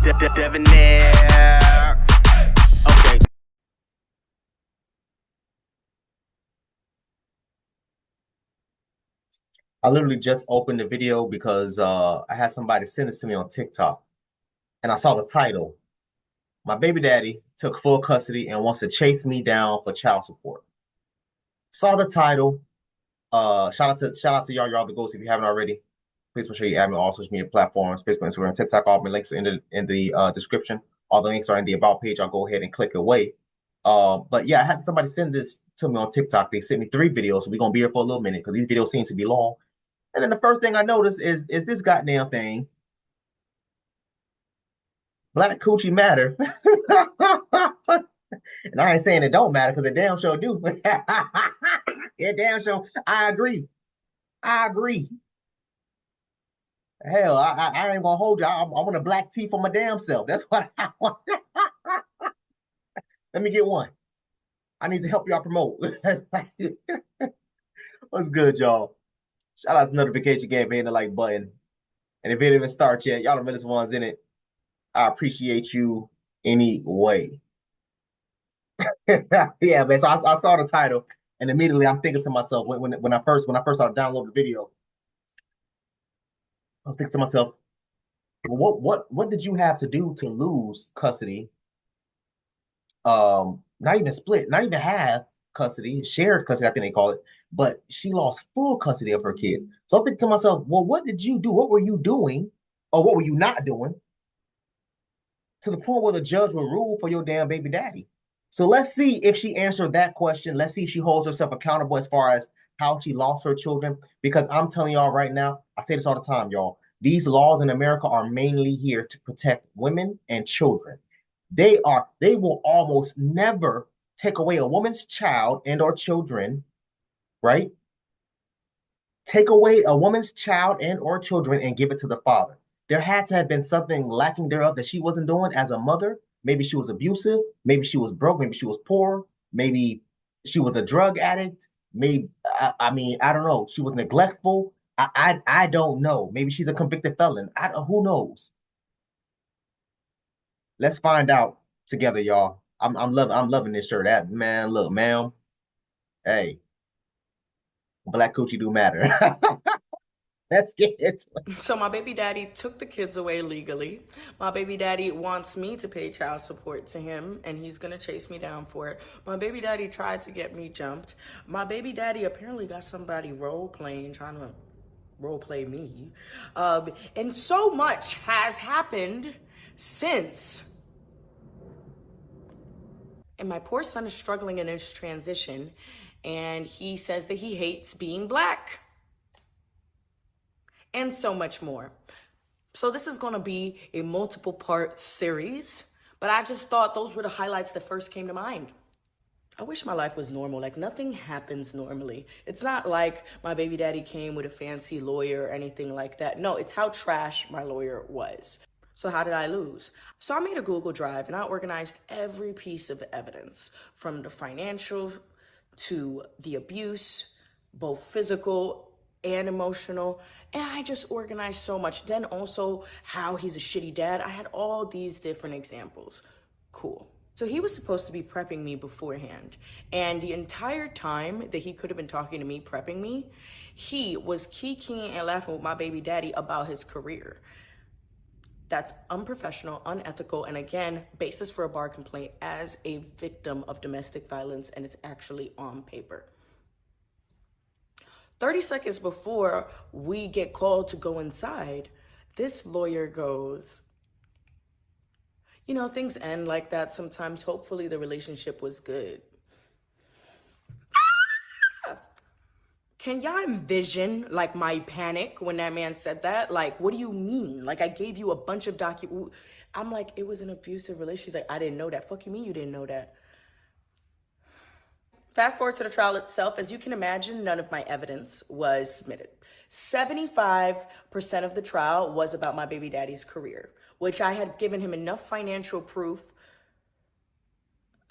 Debonair. Okay. I literally just opened the video because I had somebody send this to me on TikTok, and I saw the title. My baby daddy took full custody and wants to chase me down for child support. Saw the title. Shout out to y'all the ghosts if you haven't already. Please make sure you add me on all social media platforms, Facebook, Instagram, TikTok. All my links are in the description. All the links are in the about page. I'll go ahead and click away. But yeah, I had somebody send this to me on TikTok. They sent me 3 videos, so we're gonna be here for a little minute because these videos seem to be long. And then the first thing I noticed is this goddamn thing. Black coochie matter. And I ain't saying it don't matter because it damn sure do. It damn sure. I agree. I agree. Hell, I ain't gonna hold you. I want a black tee for my damn self. That's what I want. Let me get one. I need to help y'all promote. What's good, y'all? Shout out to Notification Game for hitting the like button. And if it didn't even start yet, y'all the realest ones in it. I appreciate you anyway. Yeah, man. So I saw the title, and immediately I'm thinking to myself when I first started downloading the video, I was thinking to myself, well, what did you have to do to lose custody? Not even split, not even have custody, shared custody, I think they call it, but she lost full custody of her kids. So I'm thinking to myself, well, what did you do? What were you doing, or what were you not doing, to the point where the judge will rule for your damn baby daddy? So let's see if she answered that question. Let's see if she holds herself accountable as far as how she lost her children. Because I'm telling y'all right now, I say this all the time, y'all. These laws in America are mainly here to protect women and children. They will almost never take away a woman's child and or children, right? Take away a woman's child and or children and give it to the father. There had to have been something lacking thereof that she wasn't doing as a mother. Maybe she was abusive. Maybe she was broke. Maybe she was poor. Maybe she was a drug addict. Maybe I mean, I don't know. She was neglectful. I don't know. Maybe she's a convicted felon. Who knows? Let's find out together, y'all. I'm loving this shirt. That man, look, ma'am. Hey, black coochie do matter. Let's get it. So my baby daddy took the kids away legally. My baby daddy wants me to pay child support to him, and he's gonna chase me down for it. My baby daddy tried to get me jumped. My baby daddy apparently got somebody role playing, trying to role play me. And so much has happened since. And my poor son is struggling in his transition, and he says that he hates being black. And so much more. So this is gonna be a multiple part series, but I just thought those were the highlights that first came to mind. I wish my life was normal. Like, nothing happens normally. It's not like my baby daddy came with a fancy lawyer or anything like that. No, it's how trash my lawyer was. So how did I lose? So I made a Google Drive and I organized every piece of evidence, from the financial to the abuse, both physical and emotional. And I just organized so much. Then also how he's a shitty dad. I had all these different examples. Cool. So he was supposed to be prepping me beforehand. And the entire time that he could have been talking to me, prepping me, he was kikiing and laughing with my baby daddy about his career. That's unprofessional, unethical, and again, basis for a bar complaint as a victim of domestic violence, and it's actually on paper. 30 seconds before we get called to go inside, this lawyer goes, you know, things end like that sometimes. Hopefully the relationship was good. Can y'all envision, like, my panic when that man said that? Like, what do you mean? Like, I gave you a bunch of documents. I'm like, it was an abusive relationship. She's like, I didn't know that. Fuck you mean you didn't know that? Fast forward to the trial itself. As you can imagine, none of my evidence was submitted. 75% of the trial was about my baby daddy's career, which I had given him enough financial proof.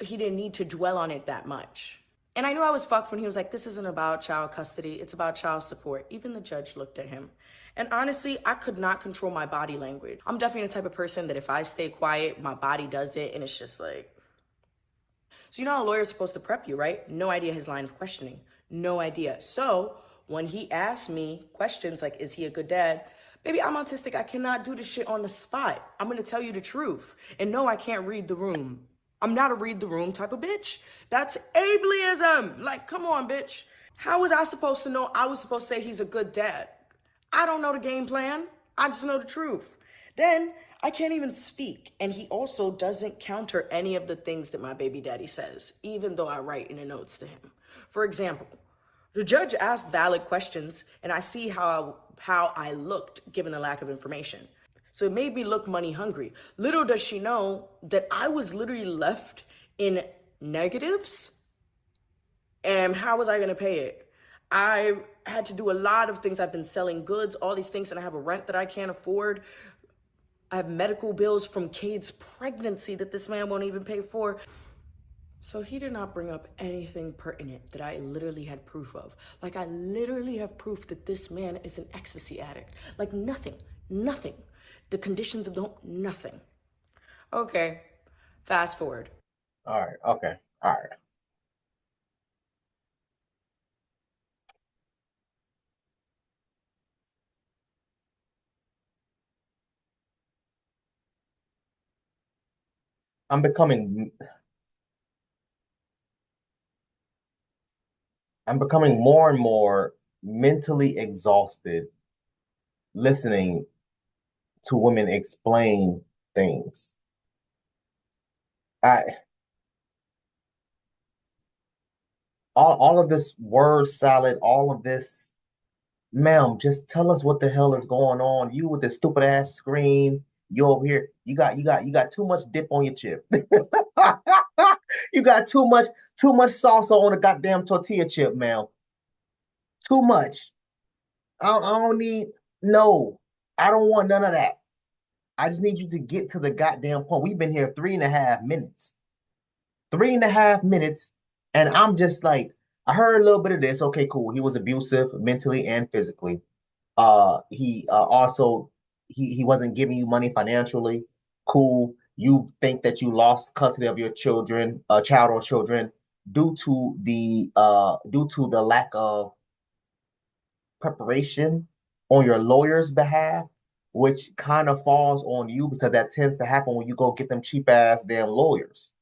He didn't need to dwell on it that much. And I knew I was fucked when he was like, this isn't about child custody, it's about child support. Even the judge looked at him And honestly, I could not control my body language. I'm definitely the type of person that if I stay quiet, my body does it, and it's just like... So you know how a lawyer's supposed to prep you, right? No idea his line of questioning. No idea. So when he asked me questions like, is he a good dad? Baby, I'm autistic. I cannot do this shit on the spot. I'm going to tell you the truth. And no, I can't read the room. I'm not a read the room type of bitch. That's ableism. Like, come on, bitch. How was I supposed to know I was supposed to say he's a good dad? I don't know the game plan. I just know the truth. Then I can't even speak. And he also doesn't counter any of the things that my baby daddy says, even though I write in the notes to him. For example, the judge asked valid questions, and I see how I looked given the lack of information. So it made me look money hungry. Little does she know that I was literally left in negatives. And how was I going to pay it? I had to do a lot of things. I've been selling goods, all these things, and I have a rent that I can't afford. I have medical bills from Cade's pregnancy that this man won't even pay for. So he did not bring up anything pertinent that I literally had proof of. Like, I literally have proof that this man is an ecstasy addict. Like, nothing. The conditions of the home, nothing. Okay, fast forward. All right. Okay. All right. I'm becoming more and more mentally exhausted listening to women explain things. I all of this word salad, all of this, ma'am, just tell us what the hell is going on. You with the stupid ass scream, you over here, you got too much dip on your chip. You got too much salsa on a goddamn tortilla chip, ma'am. Too much. I don't need, no, I don't want none of that. I just need you to get to the goddamn point. We've been here 3.5 minutes. 3.5 minutes. And I'm just like, I heard a little bit of this. Okay, cool. He was abusive mentally and physically. He also he wasn't giving you money financially. Cool. You think that you lost custody of your children, child or children, due to the lack of preparation on your lawyer's behalf, which kind of falls on you because that tends to happen when you go get them cheap ass damn lawyers.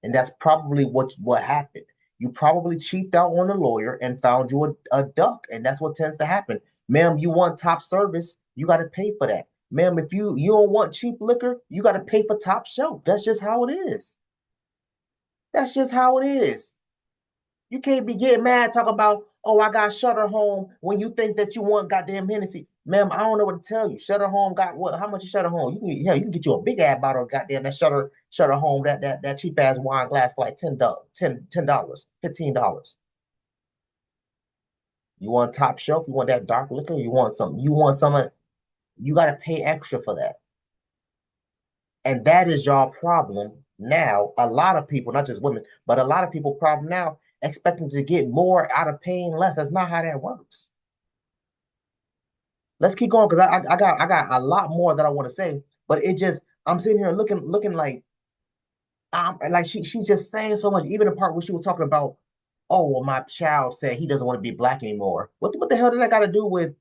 And that's probably what happened. You probably cheaped out on a lawyer and found you a duck. And that's what tends to happen. Ma'am, you want top service, you got to pay for that. Ma'am, if you don't want cheap liquor, you got to pay for top shelf. That's just how it is. That's just how it is. You can't be getting mad talking about, oh, I got Shutter Home when you think that you want goddamn Hennessy. Ma'am, I don't know what to tell you. Shutter Home got what? How much is Shutter Home? You can get you a big ass bottle of goddamn that Shutter Home, that cheap ass wine glass for like $10, $15. You want top shelf? You want that dark liquor? You want some? You got to pay extra for that. And that is your problem now. A lot of people, not just women, but a lot of people problem now expecting to get more out of paying less. That's not how that works. Let's keep going because I got a lot more that I want to say, but it just I'm sitting here looking like she's just saying so much. Even the part where she was talking about, oh, well, my child said he doesn't want to be black anymore. What the hell did that got to do with?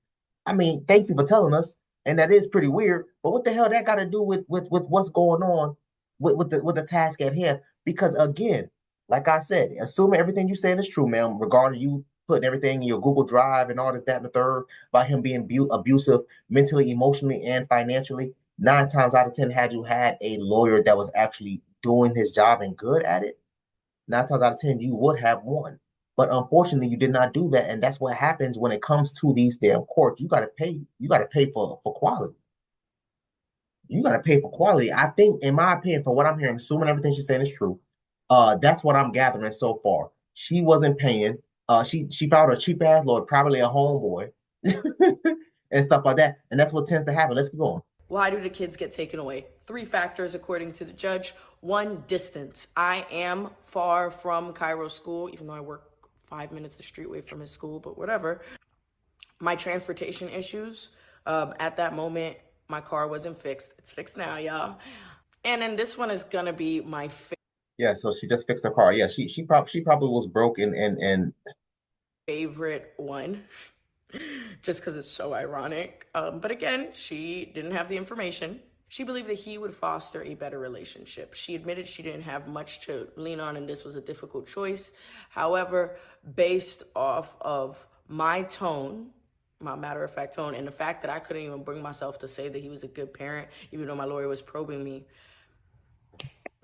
I mean, thank you for telling us, and that is pretty weird. But what the hell that got to do with what's going on with the task at hand? Because again, like I said, assuming everything you saying is true, ma'am, regarding you putting everything in your Google Drive and all this, that, and the third about him being abusive mentally, emotionally, and financially, 9 times out of 10, had you had a lawyer that was actually doing his job and good at it, 9 times out of 10, you would have won. But unfortunately, you did not do that, and that's what happens when it comes to these damn courts. You got to pay. You got to pay for quality. You got to pay for quality. I think, in my opinion, from what I'm hearing, assuming everything she's saying is true, that's what I'm gathering so far. She wasn't paying. She found a cheap ass lawyer, probably a homeboy, and stuff like that. And that's what tends to happen. Let's keep going. Why do the kids get taken away? 3 factors, according to the judge. 1, distance. I am far from Cairo's school, even though I work 5 minutes the street away from his school, but whatever. My transportation issues. At that moment, my car wasn't fixed. It's fixed now, y'all. And then this one is gonna be my Yeah, so she just fixed her car. Yeah, she probably was broke and favorite one, just because it's so ironic. But again, she didn't have the information. She believed that he would foster a better relationship. She admitted she didn't have much to lean on, and this was a difficult choice. However, based off of my tone, my matter-of-fact tone, and the fact that I couldn't even bring myself to say that he was a good parent, even though my lawyer was probing me.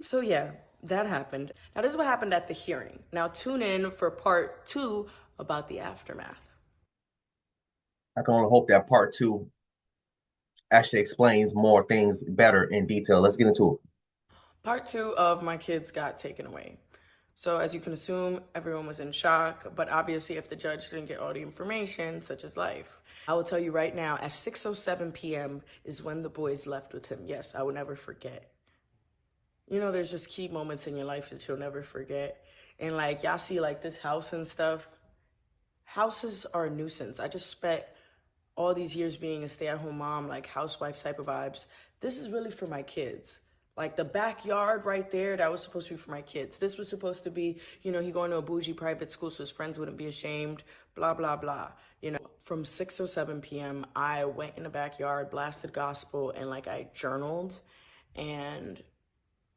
So yeah, that happened. Now this is what happened at the hearing. Now tune in for part 2 about the aftermath. I can only hope that part 2 actually explains more things better in detail. Let's get into it. Part 2 of my kids got taken away. So as you can assume, everyone was in shock, but obviously if the judge didn't get all the information, such as life. I will tell you right now, at 6:07 p.m. is when the boys left with him. Yes, I will never forget. You know, there's just key moments in your life that you'll never forget. And like, y'all see like this house and stuff. Houses are a nuisance. I just spent all these years being a stay-at-home mom, like housewife type of vibes. This is really for my kids. Like the backyard right there, that was supposed to be for my kids. This was supposed to be, you know, he going to a bougie private school so his friends wouldn't be ashamed, blah, blah, blah. You know, from 6:07 p.m., I went in the backyard, blasted gospel, and like I journaled, and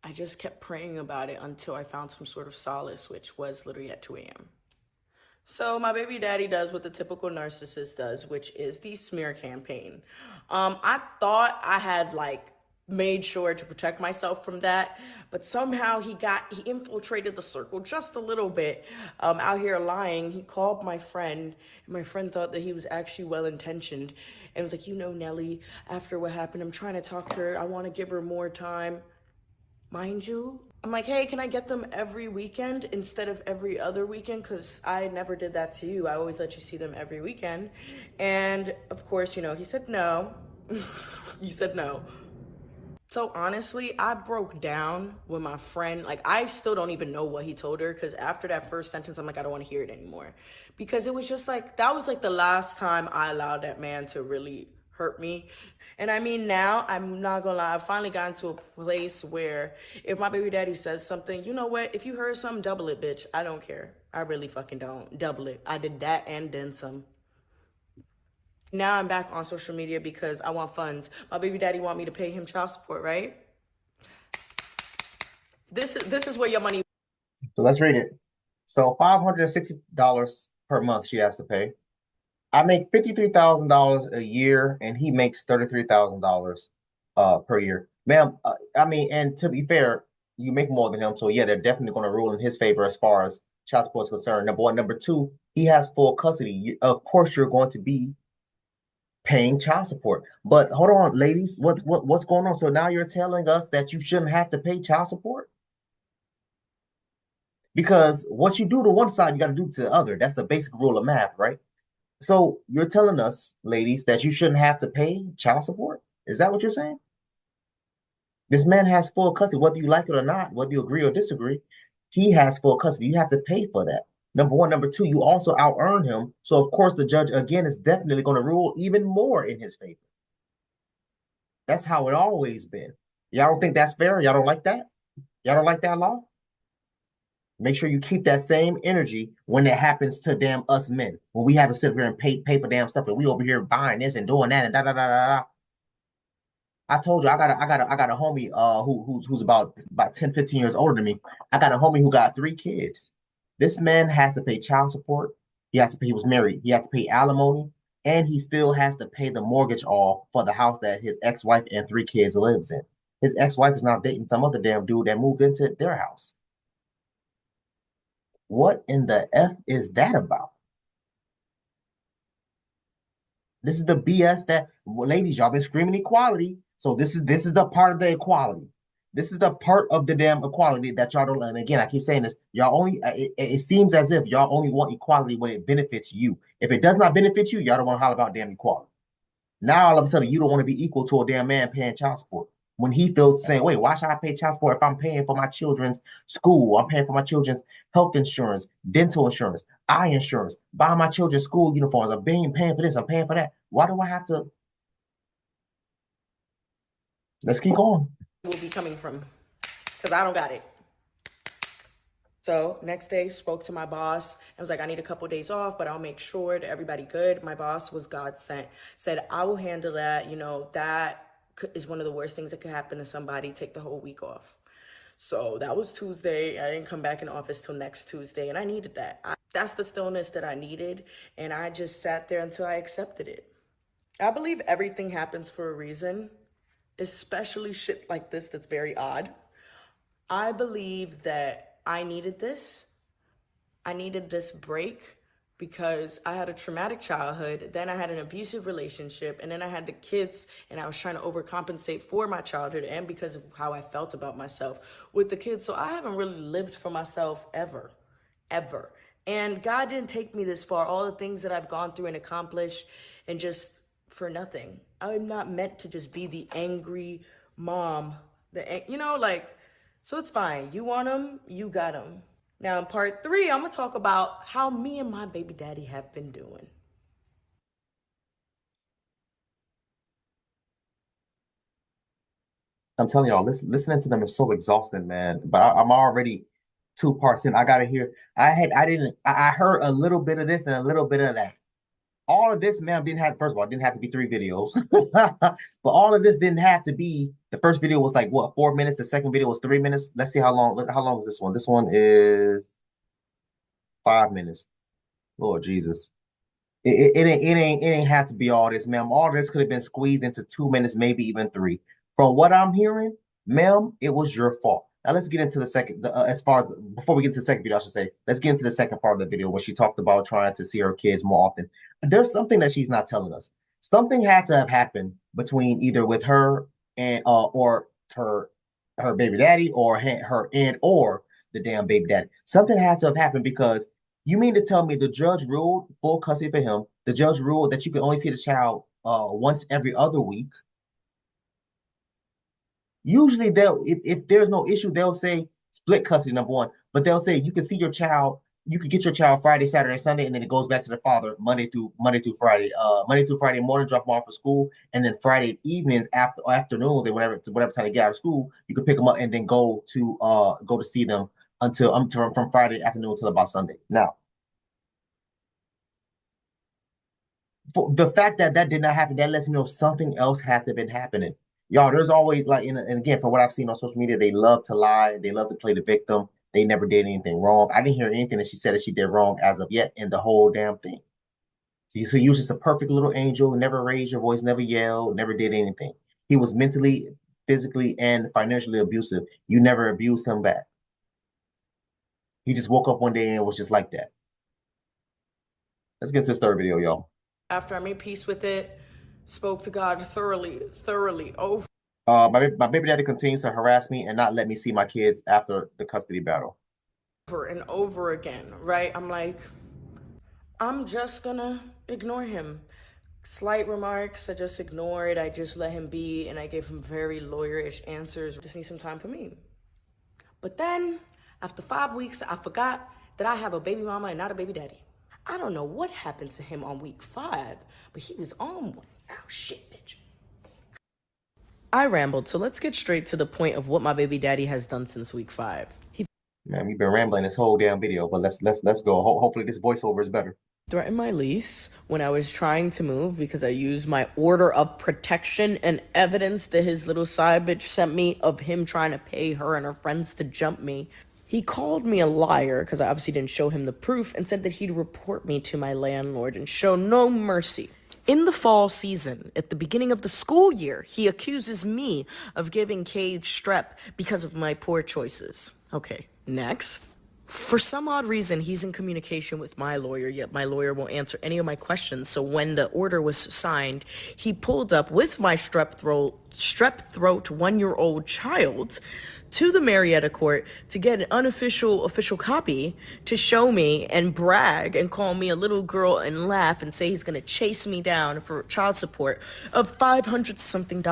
I just kept praying about it until I found some sort of solace, which was literally at 2 a.m. So my baby daddy does what the typical narcissist does, which is the smear campaign. I thought I had like made sure to protect myself from that, but somehow he infiltrated the circle just a little bit, out here lying. He called my friend, and my friend thought that he was actually well-intentioned and was like, you know, Nelly, after what happened, I'm trying to talk to her. I want to give her more time. Mind you, I'm like, hey, can I get them every weekend instead of every other weekend? Because I never did that to you. I always let you see them every weekend. And of course, you know, he said no. You said no. So honestly, I broke down with my friend. Like, I still don't even know what he told her, because after that first sentence, I'm like, I don't want to hear it anymore. Because it was just like, that was like the last time I allowed that man to really hurt me. And I mean, now, I'm not gonna lie, I've finally gotten to a place where if my baby daddy says something, you know what? If you heard something, double it, bitch. I don't care. I really fucking don't. Double it. I did that and then some. Now I'm back on social media because I want funds. My baby daddy want me to pay him child support, right? This is where your money. So let's read it. So $560 per month she has to pay. I make $53,000 a year, and he makes $33,000 per year. Ma'am, I mean, and to be fair, you make more than him, so yeah, they're definitely going to rule in his favor as far as child support is concerned. Number one. Number two, he has full custody. Of course, you're going to be paying child support. But hold on, ladies, what's going on? So now you're telling us that you shouldn't have to pay child support? Because what you do to one side, you got to do to the other. That's the basic rule of math, right? So you're telling us, ladies, that you shouldn't have to pay child support? Is that what you're saying? This man has full custody, whether you like it or not, whether you agree or disagree, he has full custody. You have to pay for that. Number one. Number two, you also out-earn him. So, of course, the judge, again, is definitely going to rule even more in his favor. That's how it always been. Y'all don't think that's fair? Y'all don't like that? Y'all don't like that law? Make sure you keep that same energy when it happens to damn us men. When we have to sit here and pay for damn stuff, and we over here buying this and doing that and da da da da da. I told you I got a homie who's about 10, 15 years older than me. I got a homie who got 3 kids. This man has to pay child support. He has to pay, he was married. He has to pay alimony, and he still has to pay the mortgage off for the house that his ex-wife and 3 kids lives in. His ex-wife is now dating some other damn dude that moved into their house. What in the F is that about? This is the BS that, well, ladies, y'all been screaming equality. So this is the part of the equality. This is the part of the damn equality that y'all don't. And again, I keep saying this. Y'all only. It seems as if y'all only want equality when it benefits you. If it does not benefit you, y'all don't want to holler about damn equality. Now all of a sudden you don't want to be equal to a damn man paying child support when he feels the same way. Why should I pay child support if I'm paying for my children's school? I'm paying for my children's health insurance, dental insurance, eye insurance, buying my children's school uniforms. I'm paying for this. I'm paying for that. Why do I have to? Let's keep going. Will be coming from, because I don't got it. So next day, spoke to my boss. I was like, I need a couple of days off, but I'll make sure that everybody good. My boss was God sent. Said, I will handle that. You know, that is one of the worst things that could happen to somebody. Take the whole week off. So that was Tuesday. I didn't come back in office till next Tuesday, and I needed that. That's the stillness that I needed, and I just sat there until I accepted it. I believe everything happens for a reason, especially shit like this that's very odd. I believe that I needed this. I needed this break because I had a traumatic childhood, then I had an abusive relationship, and then I had the kids, and I was trying to overcompensate for my childhood and because of how I felt about myself with the kids. So I haven't really lived for myself ever. And God didn't take me this far. All the things that I've gone through and accomplished, and just for nothing. I'm not meant to just be the angry mom, so it's fine. You want them, you got them. Now in part 3, I'm gonna talk about how me and my baby daddy have been doing. I'm telling y'all, listening to them is so exhausting, man. But I'm already 2 parts in. I gotta hear. I heard a little bit of this and a little bit of that. All of this, man, first of all, it didn't have to be 3 videos. But all of this didn't have to be. The first video was like what, 4 minutes? The second video was 3 minutes. Let's see how long. How long is this one? This one is 5 minutes. Lord Jesus. It ain't have to be all this, ma'am. All this could have been squeezed into 2 minutes, maybe even 3. From what I'm hearing, ma'am, it was your fault. Now let's get into the second. Before we get to the second video, I should say, let's get into the second part of the video where she talked about trying to see her kids more often. There's something that she's not telling us. Something had to have happened between either with her and or her baby daddy, or her and or the damn baby daddy. Something had to have happened, because you mean to tell me the judge ruled full custody for him? The judge ruled that you can only see the child once every other week. Usually if there's no issue, they'll say split custody, number one. But they'll say you can see your child, you can get your child Friday, Saturday, Sunday, and then it goes back to the father Monday through Friday. Monday through Friday morning, drop them off for school, and then Friday evenings afternoon, whatever time they get out of school, you can pick them up and then go to see them until from Friday afternoon till about Sunday. Now, for the fact that did not happen, that lets me know something else had to have been happening. Y'all, there's always and again, from what I've seen on social media, they love to lie. They love to play the victim. They never did anything wrong. I didn't hear anything that she said that she did wrong as of yet in the whole damn thing. So he was just a perfect little angel, never raised your voice, never yelled, never did anything. He was mentally, physically, and financially abusive. You never abused him back. He just woke up one day and was just like that. Let's get to this third video, y'all. After I made peace with it, spoke to God thoroughly over. My baby daddy continues to harass me and not let me see my kids after the custody battle. Over and over again, right? I'm like, I'm just gonna ignore him. Slight remarks, I just ignored. I just let him be, and I gave him very lawyerish answers. Just need some time for me. But then, after 5 weeks, I forgot that I have a baby mama and not a baby daddy. I don't know what happened to him on week 5, but he was on one. Oh, shit, bitch. I rambled, so let's get straight to the point of what my baby daddy has done since week 5. Man, we've been rambling this whole damn video, but let's go. Hopefully this voiceover is better. Threatened my lease when I was trying to move because I used my order of protection and evidence that his little side bitch sent me of him trying to pay her and her friends to jump me. He called me a liar because I obviously didn't show him the proof, and said that he'd report me to my landlord and show no mercy. In the fall season, at the beginning of the school year, he accuses me of giving Cade strep because of my poor choices. Okay, next. For some odd reason, he's in communication with my lawyer, yet my lawyer won't answer any of my questions. So when the order was signed, he pulled up with my strep throat 1-year-old child to the Marietta court to get an official copy to show me and brag and call me a little girl and laugh and say he's gonna chase me down for child support of $500-something.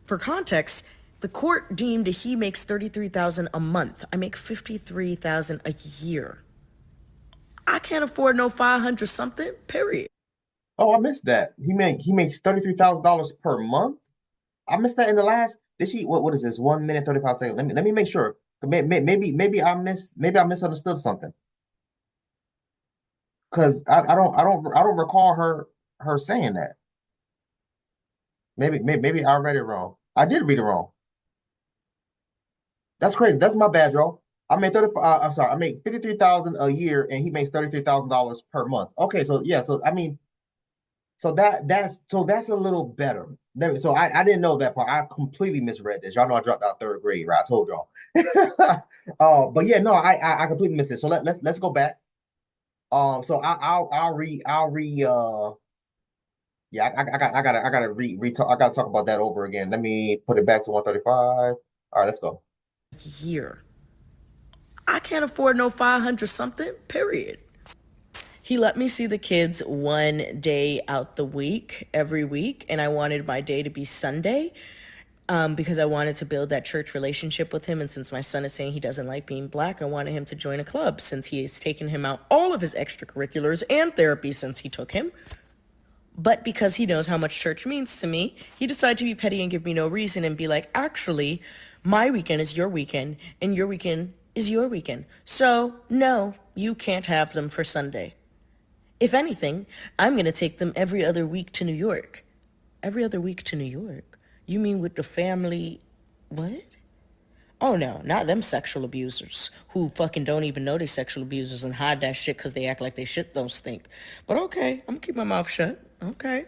For context, the court deemed that he makes $33,000 a month. I make $53,000 a year. I can't afford no $500-something, period. Oh, I missed that. He makes $33,000 per month. I missed that in the last. Did she? What is this? 1 minute 35 seconds. Let me make sure. Maybe I misunderstood something. Because I don't recall her saying that. Maybe I read it wrong. I did read it wrong. That's crazy. That's my bad, Joe. I made 30. I'm sorry. I make 53,000 a year, and he makes $33,000 per month. Okay, so yeah. So I mean, that's a little better. So I didn't know that part. I completely misread this. Y'all know I dropped out third grade, right? I told y'all. But yeah, no, I completely missed it. So let's go back. So I'll re yeah, I gotta I gotta talk about that over again. Let me put it back to 135. All right, let's go. Year. I can't afford no 500 something, period. He let me see the kids 1 day out the week, every week, and I wanted my day to be Sunday because I wanted to build that church relationship with him. And since my son is saying he doesn't like being black, I wanted him to join a club since he has taken him out all of his extracurriculars and therapy since he took him. But because he knows how much church means to me, he decided to be petty and give me no reason and be like, actually, my weekend is your weekend and your weekend is your weekend. So, no, you can't have them for Sunday. If anything, I'm going to take them every other week to New York. Every other week to New York? You mean with the family? What? Oh no, not them sexual abusers who fucking don't even know they sexual abusers and hide that shit because they act like they shit don't stink. But okay, I'm gonna keep my mouth shut. Okay.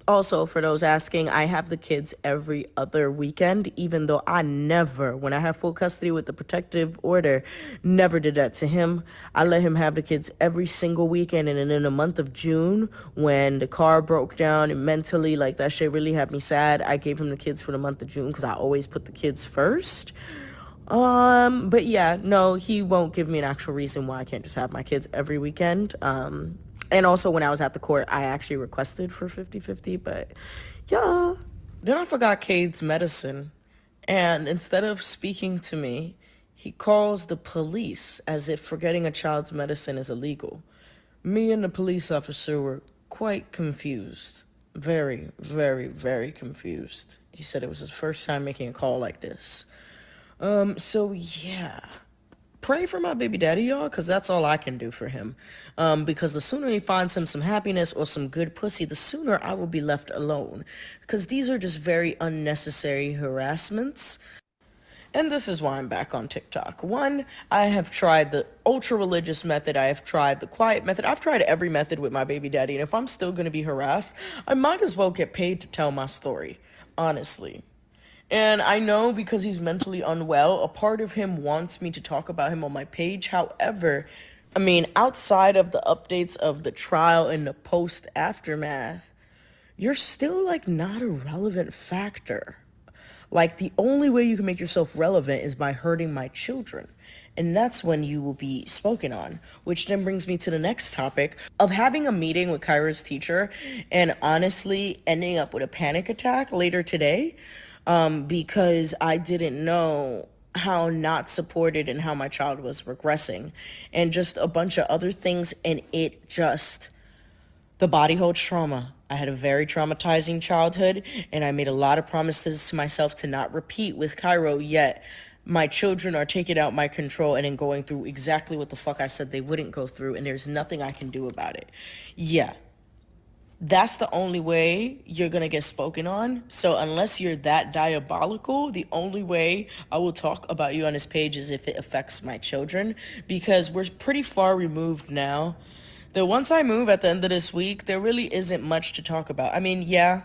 Also, for those asking, I have the kids every other weekend, even though I never, when I have full custody with the protective order, never did that to him. I let him have the kids every single weekend. And then in the month of June, when the car broke down and mentally, like, that shit really had me sad, I gave him the kids for the month of June because I always put the kids first. But yeah, no, he won't give me an actual reason why I can't just have my kids every weekend. And also when I was at the court, I actually requested for 50-50, but yeah. Then I forgot Cade's medicine. And instead of speaking to me, he calls the police as if forgetting a child's medicine is illegal. Me and the police officer were quite confused. Very, very, very confused. He said it was his first time making a call like this. So yeah. Pray for my baby daddy, y'all, because that's all I can do for him. Because the sooner he finds him some happiness or some good pussy, the sooner I will be left alone. Because these are just very unnecessary harassments. And this is why I'm back on TikTok. One, I have tried the ultra religious method. I have tried the quiet method. I've tried every method with my baby daddy. And if I'm still going to be harassed, I might as well get paid to tell my story, honestly. And I know because he's mentally unwell, a part of him wants me to talk about him on my page. However, I mean, outside of the updates of the trial and the post aftermath, you're still like not a relevant factor. Like, the only way you can make yourself relevant is by hurting my children. And that's when you will be spoken on, which then brings me to the next topic of having a meeting with Kyra's teacher and honestly ending up with a panic attack later today because I didn't know how not supported and how my child was regressing and just a bunch of other things. And it just, the body holds trauma. I had a very traumatizing childhood, and I made a lot of promises to myself to not repeat with Cairo, yet my children are taking out my control and then going through exactly what the fuck I said they wouldn't go through, and there's nothing I can do about it. Yeah, that's the only way you're gonna get spoken on. So unless you're that diabolical, the only way I will talk about you on this page is if it affects my children, because we're pretty far removed now. That once I move at the end of this week, there really isn't much to talk about. I mean, yeah,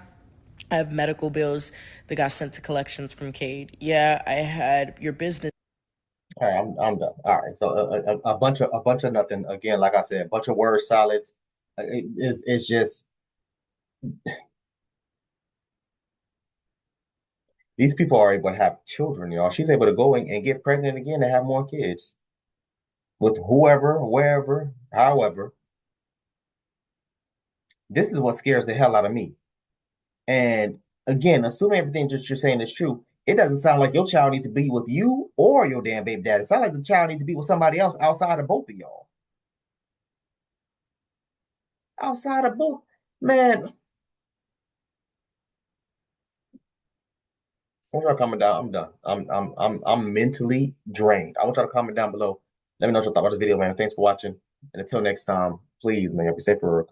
I have medical bills that got sent to collections from Cade. Yeah, I had your business. All right, I'm done. All right, so a bunch of nothing again. Like I said, a bunch of word salads. It's just these people are able to have children, y'all. She's able to go and get pregnant again and have more kids with whoever, wherever, however. This is what scares the hell out of me. And again, assuming everything that you're saying is true, it doesn't sound like your child needs to be with you or your damn baby dad. It sounds like the child needs to be with somebody else outside of both of y'all. Outside of both, man. I want y'all to comment down. I'm done. I'm mentally drained. I want y'all to comment down below. Let me know what you thought about this video, man. Thanks for watching. And until next time, please, man, be safe for